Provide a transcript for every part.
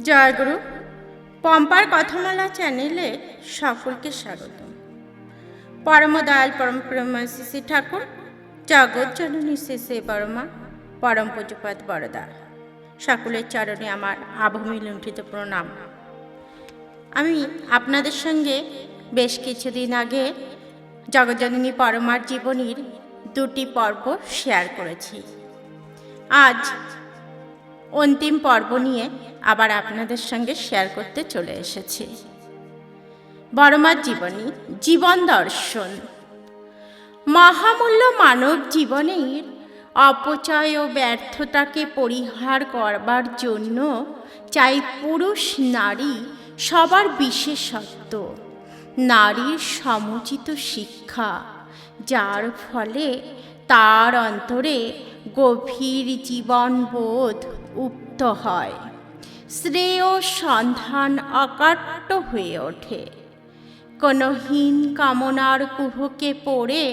জয়গুরু। পম্পার কথামালা চ্যানেলে সকলকে স্বাগত। পরম দয়াল পরম প্রেমা শ্রী ঠাকুর জগৎ জননী শ্রী বড়মা পরম পূজ্যপাদ বরদা সকলের চরণে আমার আভূমি লুণ্ঠিত প্রণাম। আমি আপনাদের সঙ্গে বেশ কিছুদিন আগে জগজ্জননী পরমার জীবনীর 2টি পর্ব শেয়ার করেছি। আজ অন্তিম পর্ব নিয়ে আবার আপনাদের সঙ্গে শেয়ার করতে চলে এসেছি। বড়মার জীবনী, জীবন দর্শন। মহামূল্য মানব জীবনের অপচয় ও ব্যর্থতাকে পরিহার করবার জন্য চাই পুরুষ নারী সবার বিশেষত্ব, নারীর সমুচিত শিক্ষা, যার ফলে তার অন্তরে গভীর জীবনবোধ উক্ত হয়, শ্রেয় সন্ধান অকাট্য হয়ে ওঠে। কোনো হীন কামনার কুহকে পড়ে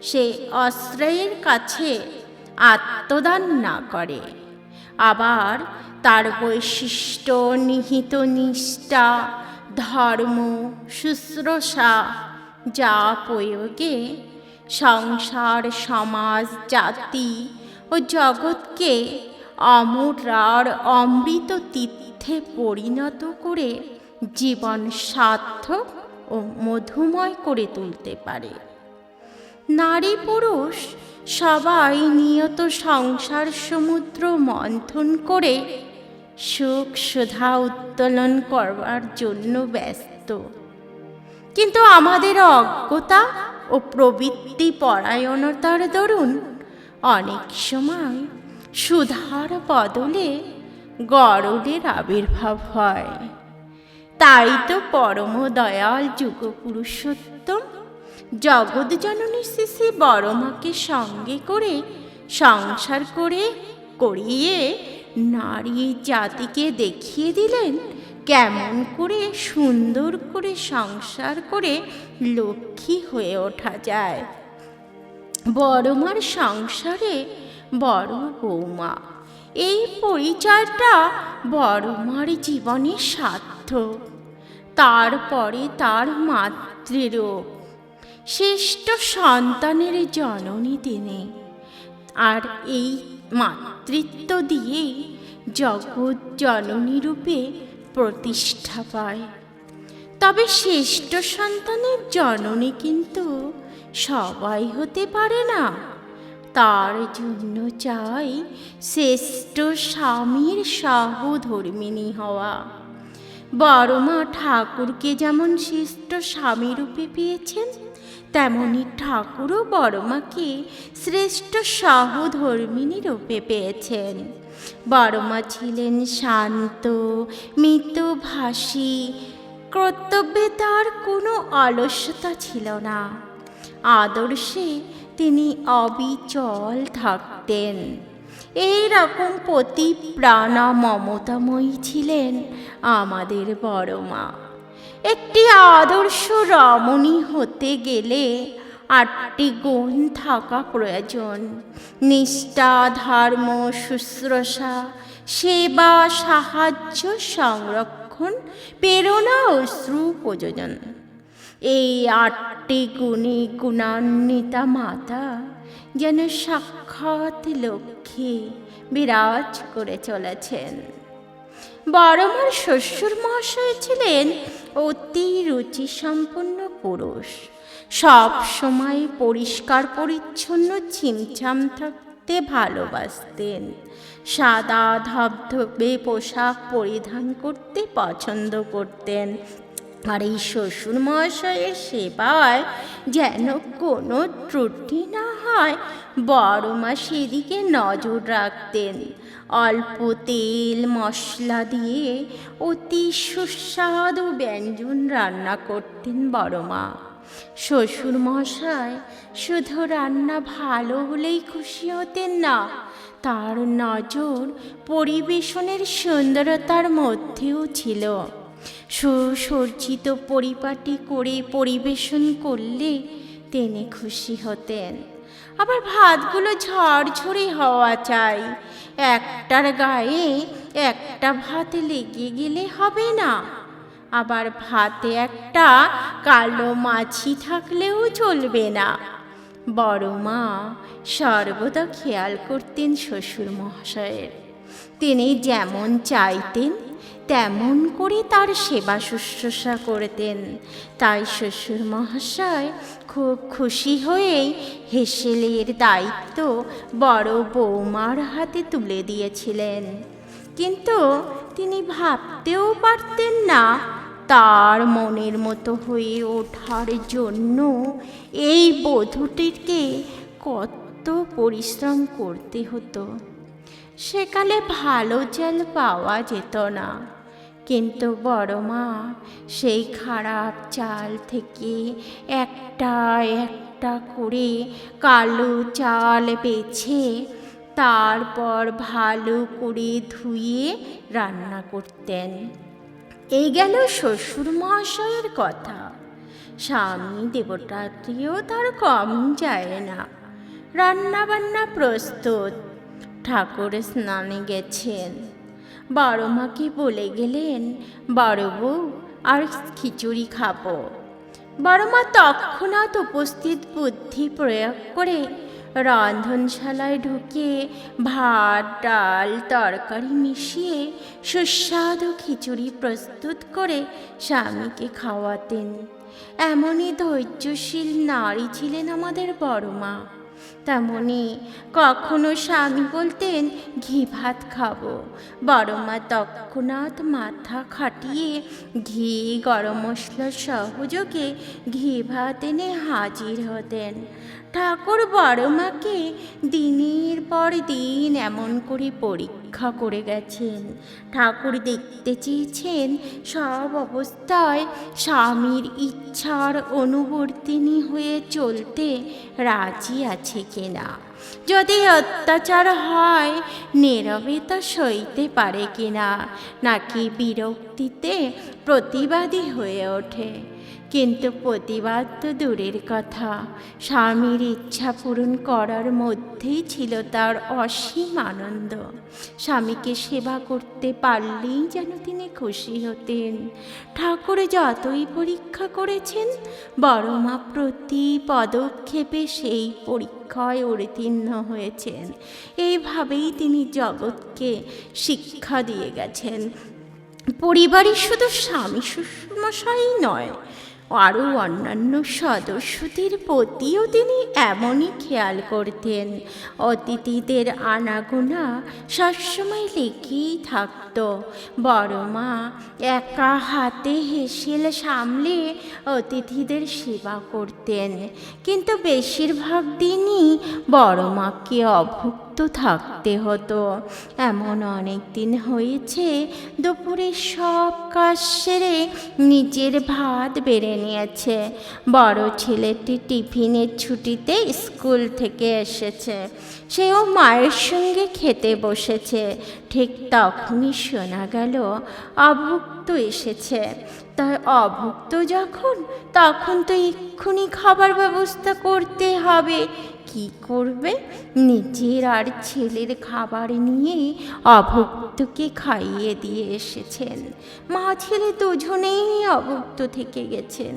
সে আশ্রয়ের কাছে আত্মদান না করে, আবার তার বৈশিষ্ট্য নিহিত নিষ্ঠা, ধর্ম, শুশ্রূষা যা প্রয়োগে সংসার, সমাজ, জাতি ও জগৎকে অমরার অমৃত তীর্থে পরিণত করে জীবন সার্থক ও মধুময় করে তুলতে পারে। নারী পুরুষ সবাই নিয়ত সংসার সমুদ্র মন্থন করে সুখ সুধা উত্তোলন করবার জন্য ব্যস্ত, কিন্তু আমাদের অজ্ঞতা ও প্রবৃত্তি পরায়ণতার দরুন অনেক সময় সুধার বদলে গরলের আবির্ভাব হয়। তাই তো পরম দয়াল যুগ পুরুষোত্তম জগৎ জননী শ্রী বড়মাকে সঙ্গে করে সংসার করিয়ে নারী জাতিকে দেখিয়ে দিলেন কেমন করে সুন্দর করে সংসার করে লক্ষ্মী হয়ে ওঠা যায়। বড়মার সংসারে বড় বৌমা, এই পরিচয়টা বড়মার জীবনে সার্থক। তারপরে তার মাতৃরূপ, শ্রেষ্ঠ সন্তানের জননী তিনি, আর এই মাতৃত্ব দিয়েই জগৎ জননী রূপে প্রতিষ্ঠা পায়। তবে শ্রেষ্ঠ সন্তানের জননী কিন্তু সবাই হতে পারে না। তার জন্য চাই শ্রেষ্ঠ স্বামীর সহধর্মিণী হওয়া। বড়মা ঠাকুরকে যেমন শ্রেষ্ঠ স্বামী রূপে পেয়েছেন, তেমনি ঠাকুরও বড়মাকে শ্রেষ্ঠ সহধর্মিণী রূপে পেয়েছেন। বড়মা ছিলেন শান্ত, মিতভাষী, কর্তব্যে তার কোনো অলস্যতা ছিল না। আদর্শে তিনি অবিচল থাকতেন। এই রকম প্রতি প্রাণা মমতাময়ী ছিলেন আমাদের বড়মা। একটি আদর্শ রমণী হতে গেলে 8টি গুণ থাকা প্রয়োজন: নিষ্ঠা, ধর্ম, শুশ্রূষা, সেবা, সাহায্য, সংরক্ষণ, প্রেরণা ও প্রযোজন। এই 8টি গুণে গুণান্বিতা মাতা যেন সাক্ষাৎ লক্ষ্মী বিরাজ করে চলেছেন। বড়মার শ্বশুর মহাশয় ছিলেন অতি রুচিসম্পন্ন পুরুষ। সব সময় পরিষ্কার পরিচ্ছন্ন ছিমছাম থাকতে ভালোবাসতেন। সাদা ধবধবে পোশাক পরিধান করতে পছন্দ করতেন। আর এই শ্বশুর মহাশয়ের সেবায় যেন কোনো ত্রুটি না হয়, বড়মা সেদিকে নজর রাখতেন। অল্প তেল মশলা দিয়ে অতি সুস্বাদু ব্যঞ্জন রান্না করতেন বড়মা। শ্বশুর মশাই শুধু রান্না ভালো হলেই খুশি হতেন না, তার নজর পরিবেশনের সুন্দরতার মধ্যেও ছিল। সুসজ্জিত পরিপাটি করে পরিবেশন করলে তিনি খুশি হতেন। আবার ভাতগুলো ঝরঝরে হওয়া চাই। একটার গায়ে একটা ভাত লেগে গেলে হবে না। আবার ভাতে একটা কালো মাছি থাকলেও চলবে না। বড় মা সর্বদা খেয়াল করতেন শ্বশুর মহাশয়ের। তিনি যেমন চাইতেন তেমন করে তার সেবা শুশ্রূষা করতেন। তাই শ্বশুর মহাশয় খুব খুশি হয়েই হেসেলের দায়িত্ব বড় বৌমার হাতে তুলে দিয়েছিলেন। কিন্তু তিনি ভাবতেও পারতেন না তার মনের মতো হয়ে ওঠার জন্য এই বধূটিকে কত পরিশ্রম করতে হতো। সেকালে ভালো চাল পাওয়া যেত না, কিন্তু বড় মা সেই খারাপ চাল থেকে একটা একটা করে কালো চাল বেছে তারপর ভালো করে ধুয়ে রান্না করতেন। এই গেল শ্বশুর মহাশয়ের কথা। স্বামী দেবতাটিও তার কম যায় না। রান্না বান্না প্রস্তুত, ঠাকুর স্নানে গেছেন। বড় মাকে বলে গেলেন, বড় বউ আর খিচুড়ি খাবো। বড় মা তৎক্ষণাৎ উপস্থিত বুদ্ধি প্রয়োগ করে রন্ধনশালায় ঢুকে ভাত ডাল তরকারি মিশিয়ে সুস্বাদু খিচুড়ি প্রস্তুত করে স্বামীকে খাওয়াতেন। এমনই ধৈর্যশীল নারী ছিলেন আমাদের বড় মা। তেমনি কখনো স্বামী বলতেন ঘি ভাত খাবো, বড় মা তৎক্ষণাৎ মাথা খাটিয়ে ঘি গরম মশলা সহযোগে ঘি ভাত এনে হাজির হতেন। ঠাকুর বড় মাকে দিনের পর দিন এমন করে পরীক্ষা করে গেছেন। ঠাকুর দেখতে চেয়েছেন সব অবস্থায় স্বামীর ইচ্ছার অনুবর্তিনী হয়ে চলতে রাজি আছে কিনা। যদি অত্যাচার হয় নীরবে তা সইতে পারে কিনা, নাকি বিরক্তিতে প্রতিবাদী হয়ে ওঠে। কিন্তু প্রতিবাদ তো দূরের কথা, স্বামীর ইচ্ছা পূরণ করার মধ্যেই ছিল তার অসীম আনন্দ। স্বামীকে সেবা করতে পারলেই যেন তিনি খুশি হতেন। ঠাকুর যতই পরীক্ষা করেছেন, বড় মা প্রতি পদক্ষেপে সেই পরীক্ষায় উত্তীর্ণ হয়েছেন। এইভাবেই তিনি জগৎকে শিক্ষা দিয়ে গেছেন। পরিবারের শুধু স্বামী শ্বশুরমশাই নয়, আরও অন্যান্য সদস্যদের প্রতিও তিনি এমনই খেয়াল করতেন। অতিথিদের আনাগোনা সবসময় লেগেই থাকত। বড় মা একা হাতে হেসেল সামলে অতিথিদের সেবা করতেন, কিন্তু বেশিরভাগ দিনই বড় মাকে অভুক্ত থাকতে হতো। এমন অনেক দিন হয়েছে দুপুরে সব কাজ সেরে নিজের ভাত বেড়ে নিয়েছে। বড় ছেলেটি টিফিনের ছুটিতে স্কুল থেকে এসেছে, সেও মায়ের সঙ্গে খেতে বসেছে। ঠিক তখনই শোনা গেল অভুক্ত এসেছে। তাই অভুক্ত যখন, তখন তো এক্ষুনি খাবার ব্যবস্থা করতে হবে। কি করবে? নিজের আর ছেলের খাবার নিয়ে অভুক্তকে খাইয়ে দিয়ে এসেছেন। মা ছেলে দুজনেই অভুক্ত থেকে গেছেন।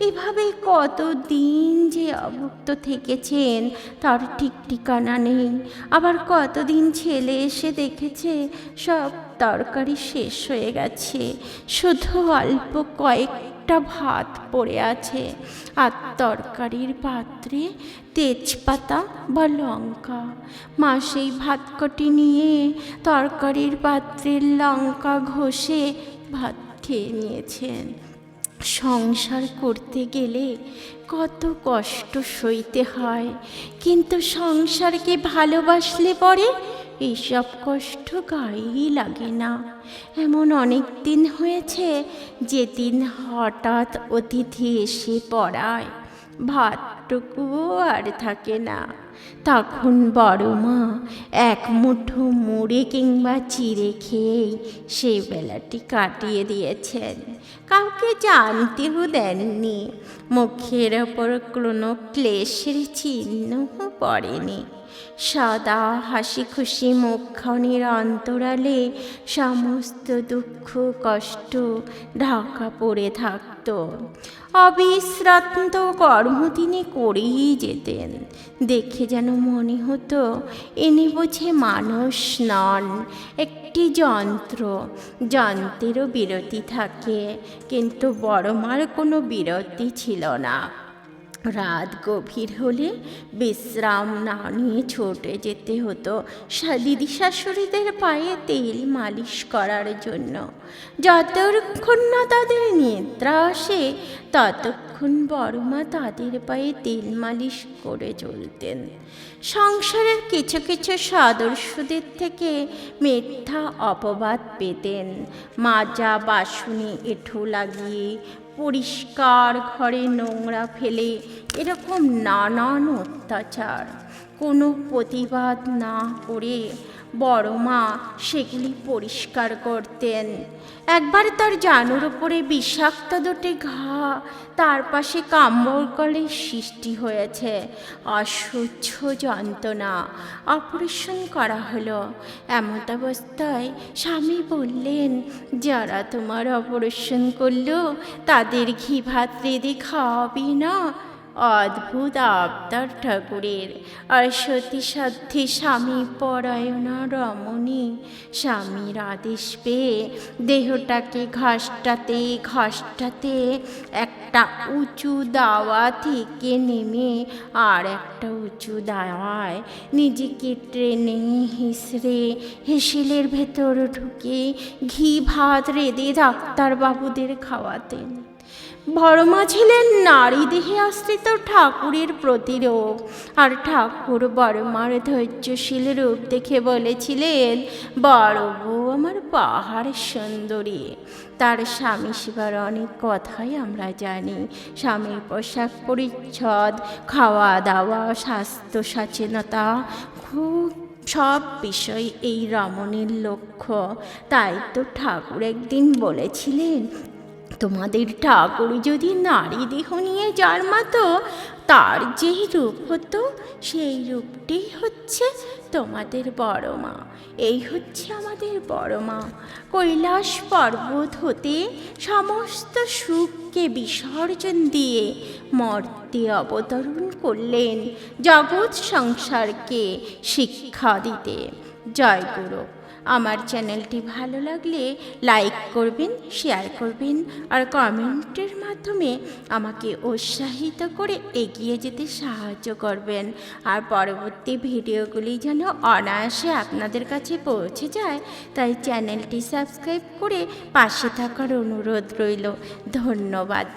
এভাবে কতদিন যে অভুক্ত থেকেছেন তার ঠিক ঠিকানা নেই। আবার কতদিন ছেলে এসে দেখেছে সব তরকারি শেষ হয়ে গেছে, শুধু অল্প কয়েকটা ভাত পড়ে আছে, আর তরকারির পাত্রে তেজপাতা বা লঙ্কা। মা সেই ভাত কটি নিয়ে তরকারির পাত্রের লঙ্কা ঘষে ভাত খেয়ে নিয়েছেন। সংসার করতে গেলে কত কষ্ট সইতে হয়, কিন্তু সংসারকে ভালোবাসলে পরে এইসব কষ্ট গায়েই লাগে না। এমন অনেক দিন হয়েছে যেদিন হঠাৎ অতিথি এসে পড়ায়, ভাত ভাতটুকুও আর থাকে না। তখন বড় মা এক মুঠো মুড়ি কিংবা চিড়ে খেয়েই সেই বেলাটি কাটিয়ে দিয়েছেন, কাউকে জানতেও দেননি। মুখের ওপর কোনো ক্লেশের চিহ্নও পড়েনি। সদা হাসি খুশি মুখখানির অন্তরালে সমস্ত দুঃখ কষ্ট ঢাকা পড়ে থাকত। অবিশ্রান্ত কর্ম তিনি করেই যেতেন। দেখে যেন মনে হতো ইনি বুঝি মানুষ নন, একটি যন্ত্র। যন্ত্রেরও বিরতি থাকে, কিন্তু বড় মার কোনো বিরতি ছিল না। রাত গভীর হলে বিশ্রাম না নিয়ে ছুটে যেতে হতো দিদি শাশুড়িদের পায়ে তেল মালিশ করার জন্য। যতক্ষণ না তাদের নিদ্রা আসে ততক্ষণ বড় মা তাদের পায়ে তেল মালিশ করে চলতেন। সংসারের কিছু কিছু সদস্যদের থেকে মিথ্যা অপবাদ পেতেন। মাজা বাসনে এঁঠো লাগিয়ে, পরিষ্কার ঘরে নোংরা ফেলে, এরকম নানান অত্যাচার। কোনো প্রতিবাদ না করে বড় মা সেগুলি পরিষ্কার করতেন। একবার তার জানুর ওপরে বিষাক্ত দুটি ঘা, তার পাশে কামড়গলের সৃষ্টি হয়েছে। অসহ্য যন্ত্রণা। অপারেশন করা হলো। এমতাবস্থায় স্বামী বললেন, যারা তোমার অপারেশন করলো তাদের ঘি ভাত রেঁধে খাওয়াবি না? অদ্ভুত আবদার ঠাকুরের। আর সতী সাধ্যে স্বামী পরায়ণা রমণী স্বামীর আদেশ পেয়ে দেহটাকে ঘষটাতে একটা উঁচু দাওয়া থেকে নেমে আর একটা উঁচু দাওয়ায় নিজেকে ট্রেনে হিসড়ে হেসেলের ভেতর ঢুকে ঘি ভাত রেঁধে ডাক্তারবাবুদের খাওয়াতেন। বড় মা ছিলেন নারী দেহে আশ্রিত ঠাকুরের প্রতিরূপ। আর ঠাকুর বড় মার ধৈর্যশীল রূপ দেখে বলেছিলেন, বড় বউ আমার পাহাড় সুন্দরী। তার স্বামী সেবার অনেক কথাই আমরা জানি। স্বামীর পোশাক পরিচ্ছদ, খাওয়া দাওয়া, স্বাস্থ্য সচেতনতা, খুব সব বিষয় এই রমণীর লক্ষ্য। তাই তো ঠাকুর একদিন বলেছিলেন, তোমাদের ঠাকুর যদি নারী দেহ নিয়ে জন্মাতো, তার যেই রূপ হতো সেই রূপটি হচ্ছে তোমাদের বড় মা। এই হচ্ছে আমাদের বড় মা। কৈলাস পর্বত হতে সমস্ত সুখকে বিসর্জন দিয়ে মর্তে অবতরণ করলেন জগৎ সংসারকে শিক্ষা দিতে। জয় গুরু। আমার চ্যানেলটি ভালো লাগলে লাইক করবেন, শেয়ার করবেন আর কমেন্টের মাধ্যমে আমাকে উৎসাহিত করে এগিয়ে যেতে সাহায্য করবেন। আর পরবর্তী ভিডিওগুলি যেন অনায়াসে আপনাদের কাছে পৌঁছে যায়, তাই চ্যানেলটি সাবস্ক্রাইব করে পাশে থাকার অনুরোধ রইল। ধন্যবাদ।